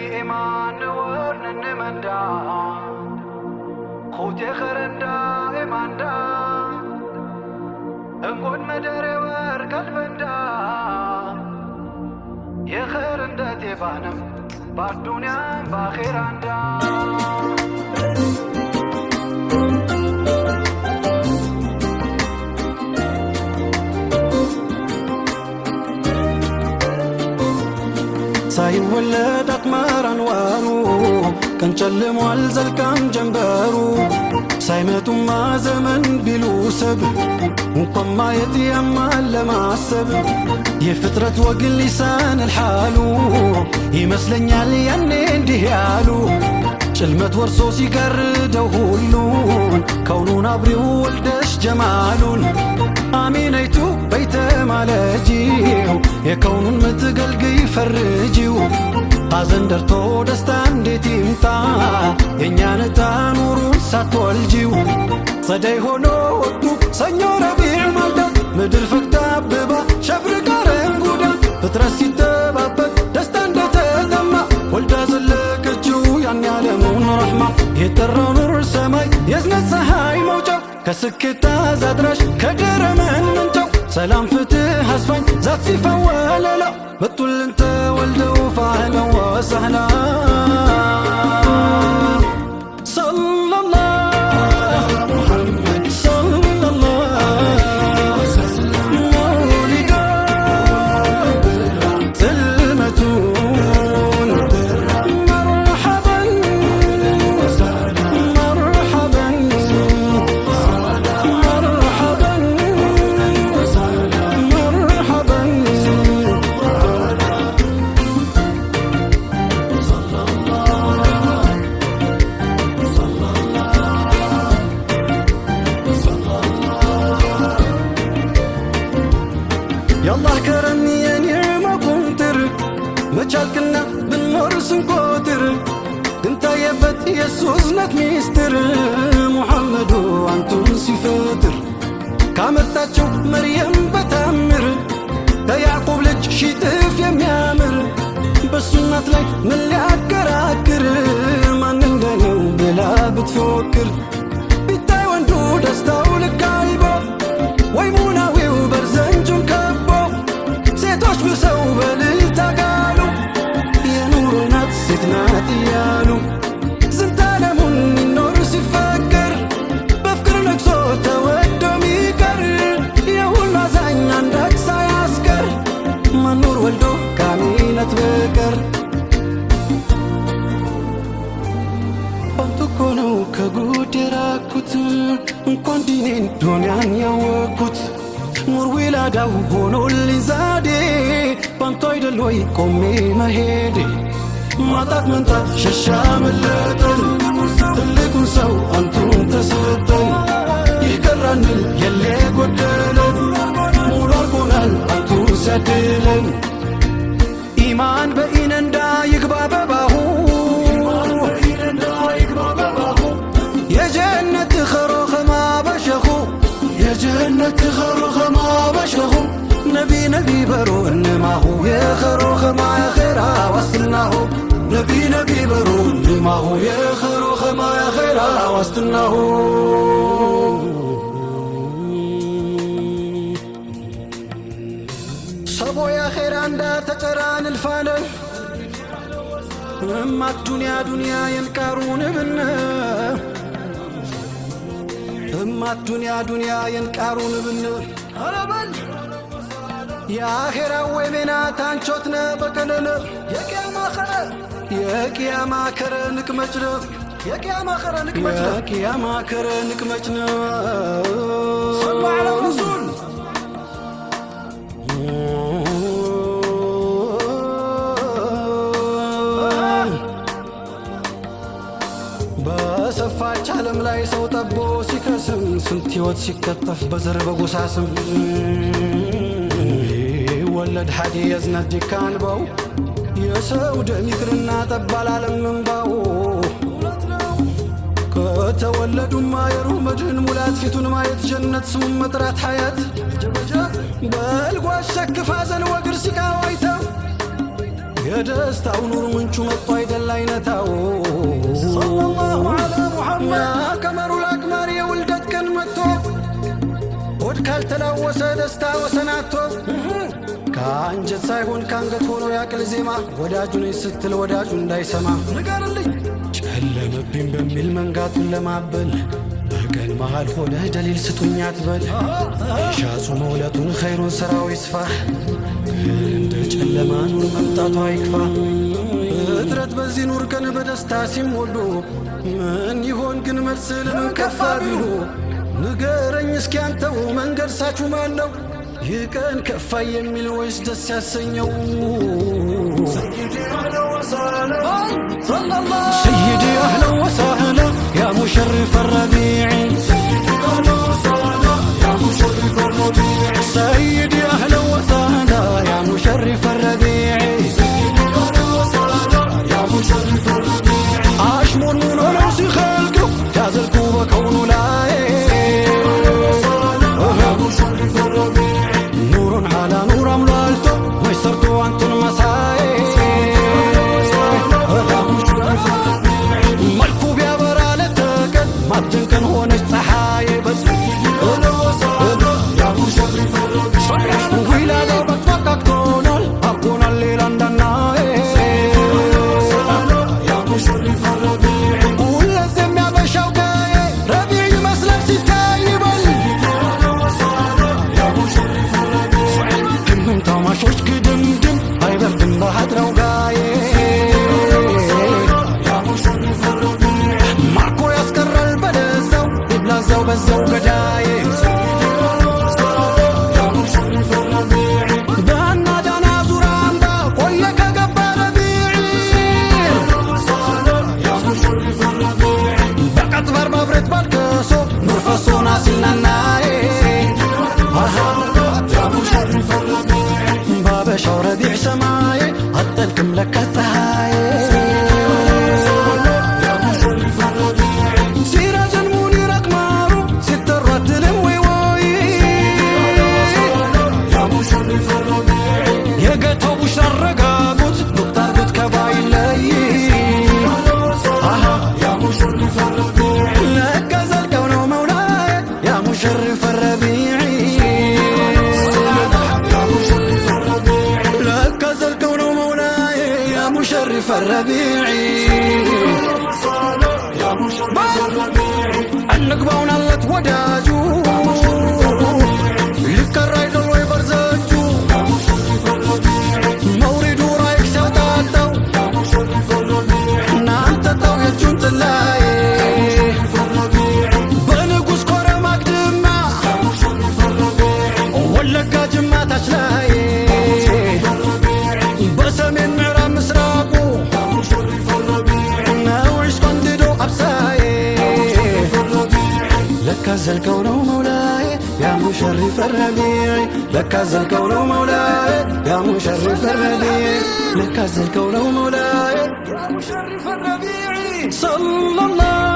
إيمان ورن مندا خوتي خرندا إيمان دا انقود مدري ورك البندا يا خرندا تبانم بالدنيا باخر عندا ሳይወለድ አቅመር አንዋሩ ቀን ጨልሟል ዘልቃም ጀንበሩ ሳይመጡማ ዘመን ቢሉ ሰብ እንኳን ማየት ያማል ለማሰብ የፍጥረት ወግ ሊሳን الحالو ይመስለኛል ያኔ እንዲህ ያሉ ጭልመት ወርሶ ሲጋርደው ሁሉን ከውኑን አብሪው ወልደሽ ጀማሉን አሚነይቱ በይተ ማለጂው የከውኑን ምትገልግይ ፈርጂው ሐዘን ደርቶ ደስታ እንዴት ይምጣ የእኛን ዕጣ ኑሩን ሳትወልጂው ጸደይ ሆኖ ወቅቱ ሰኞ ረቢዕ ማልዳ ምድር ፈክታ አብባ ሸብርቃ ረንጉዳ ፍጥረት ሲተባበት ደስታ እንደተጠማ ወልዳ ዘለቀችው ያን ያለሙን ረሕማ የጠራው ኑር ሰማይ የዝነት ፀሐይ መውጫው ከስኬታ ዛድራሽ ከደረመን ምንጫው ሰላም ፍትህ አስፋኝ ዛት ሲፈወለላ መጡልን ተወልደው ፋህላ ወሰህላ يالله كرم يا نعمة كنتر مجالكنا بالنور سنكوتر انت يبت يسوزنك ميستر محمد وانتم سفاتر كامتاتشو مريم بتامر دا يعقوب لك شيتف يميامر بسنات لك من اللي عكراكر ما ننغنيو بلا بتفكر بيتاي وندو دستاو لك عيبا ويموناوي وبرزنجون كبو ሴቶች ብሰው በልልታ ጋሉ የኑር ናት ሴት ናት እያሉ ዝንታለሙን ይኖር ሲፈቀር በፍቅር ነግሶ ተወዶ ሚቀር የሁሉ አዛኝ አንዳች ሳያስቀር ማኑር ወልዶ ካሚነት በቀር ባንቱ እኮ ነው ከጉድ የራኩት እንኳን ዲኔን ዱንያን ያወኩት ኑር ዊላዳው ሆኖልኝ ዛዴ ባንቱ አይደል ወይ ቆሜ መሄዴ ማጣት መንጣት ሸሻ መለጠን ትልቁን ሰው አንቱን ተሰጠን ይቀራንል የሌ ጎደለን ሙሉ አርጎናል አንቱ ሲያድለን ኢማን በኢነንዳ ይግባ በባሁ የጀነት ኸሮኸማ በሸኹ የጀነት ኸሮኸማ በሸኹ ነቢ ነቢ በሩ እንማሁ የኸሮኸማ የኼራ ዋስትናሁ ነቢ ነቢ በሩ እንማሁ የኸሮኸማ የኼራ ዋስትናሁ ሰቦ የኼራ እንዳ ተጨራን እልፋለን እማት ዱንያ ዱንያ የንቃሩን ብነ እማት ዱንያ ዱንያ የንቃሩን ብነ አረበል የአኼራ ወይሜና ታንቾትነ በቀለነ የቅያማ ኸረ ንቅመጭነ የቅያማ ኸረ ንቅመጭነ ሰሉ ዐላ ረሱል በሰፋች ዓለም ላይ ሰው ጠቦ ሲከስም ስንት ሕይወት ሲከተፍ በዘር በጎሳ ስም ወለድ ሐዲ የዝነት ዲካን ባው የሰው ደም ይቅርና ጠባል ዓለም ምንባው ከተወለዱማ የሩህ መድህን ሙላት ፊቱን ማየት ጀነት ስሙን መጥራት ሐያት በልጓ ሸክፍ ሐዘን ወግር ሲቃው አይተው የደስታው ኑር ምንጩ መጥቶ አይደል አይነታው ሰለላሁ ዐላ ሙሐመድ ቀመሩ ለአቅማር የውልደት ቀን መጥቶ ሆድ ካልተላወሰ ደስታ ወሰናቶ ከአንጀት ሳይሆን ከአንገት ሆኖ ያቅል ዜማ ወዳጁ ነኝ ስትል ወዳጁ እንዳይሰማ ንገርልኝ ጨለመብኝ በሚል መንጋቱን ለማበል በቀን መሃል ሆነህ ደሊል ስጡኝ አትበል ሻጹ መውለቱን ኸይሩን ሥራው ይስፋ እንደ ጨለማ ኑር መምጣቷ አይክፋ እጥረት በዚህ ኑር ቀን በደስታ ሲሞሉ ምን ይሆን ግን መልስ ለምን ከፋ ቢሉ ንገረኝ እስኪ አንተው መንገድ ሳችሁ ማን ነው ይህ ቀን ከፋ የሚል ወይስ ደስ ያሰኘው سيدي أهلا وسهلا يا مشرف الربيع سيدي أهلا وسهلا يا مشرف الربيع أشمر من ونوسي خلقه جازلكو بكونه لاي نور على نور أملالته ميسرتو أنتو المساي ማብጀን ቀን ሆነች ፀሐይ በስ ዊላዳው በቅቷቃቅቶናል አብቆናል ሌላ እንዳናይ ሁለዚህ የሚያበሻው ጋዬ ረቢዕ ይመስላል ሲታይ በል ግምም ታማሾች ግድምድም አይበርድም በሀድራው ጋዬ በዛው ገዳዬ ባና ዳና ዙራምባ ቆየ ከገባ ረቢዕ በቀጥበር በብረት ባልከሶ ኑር ፈሶና ሲልናናዬ ባበሻው ረቢዕ ሰማዬ አጠልቅም ለካ ፀሐዬ مشرف الربيع يا مشرف الربيع النقبون الله توداجو لك الرايد الله يبرزجو يا مشرف الربيع مورد رايك ساتاتو يا مشرف الربيع نانت تو يجون تلاي يا مشرف الربيع بنقص كره مقدمه يا مشرف الربيع ولك جما تشلاي بسمين معرام مسراقو يا مشرف الربيع ناوعش قنددو أبساي لك الكون مولاي يا مشرف الربيع لك الكون مولاي يا مشرف الربيع لك الكون مولاي يا مشرف الربيع صلى الله